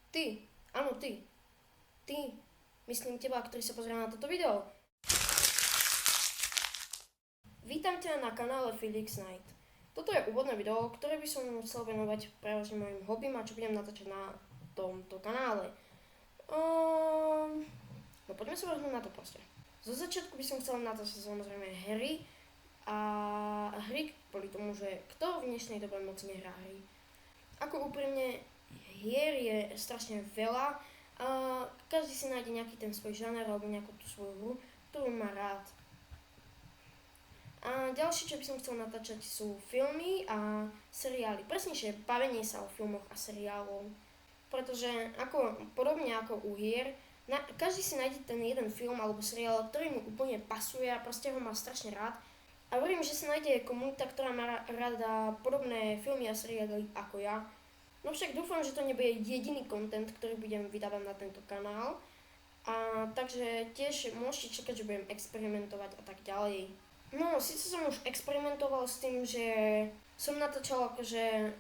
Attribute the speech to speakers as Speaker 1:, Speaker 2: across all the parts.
Speaker 1: Ty, áno ty, myslím teba, ktorý sa pozerá na toto video. Vítam ťa na kanále Felix Knight. Toto je úvodné video, ktoré by som chcel venovať prevažne mojim hobbym a čo budem natáčať na tomto kanále. No poďme sa vrhnúť na to proste. Zo začiatku by som chcel natáčať samozrejme hry a hry kvôli tomu, že kto v dnešnej dobe moc nehrá hry. Ako úprimne, hier je strašne veľa a každý si nájde nejaký ten svoj žáner alebo nejakú tú svoju hru, ktorú má rád. A ďalšie, čo by som chcel natáčať, sú filmy a seriály. Presnejšie, bavenie sa o filmoch a seriálov. Pretože podobne ako u hier, každý si nájde ten jeden film alebo seriál, ktorý mu úplne pasuje a proste ho má strašne rád. A verím, že sa nájde komunita, ktorá má rada podobné filmy a seriály ako ja. No však dúfam, že to nebude jediný content, ktorý budem vydávať na tento kanál. A takže tiež môžete čakať, že budem experimentovať a tak ďalej. No, síce som už experimentoval s tým, že som natáčal akože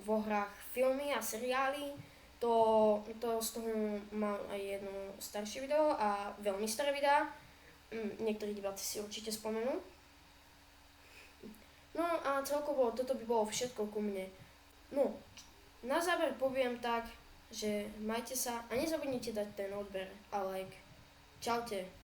Speaker 1: vo hrách filmy a seriály. Z toho mám aj jedno staršie video a veľmi staré videá. Niektorí diváci si určite spomenú. No a celkovo toto by bolo všetko ku mne. No, na záver poviem tak, že majte sa a nezabudnite dať ten odber a like. Čaute.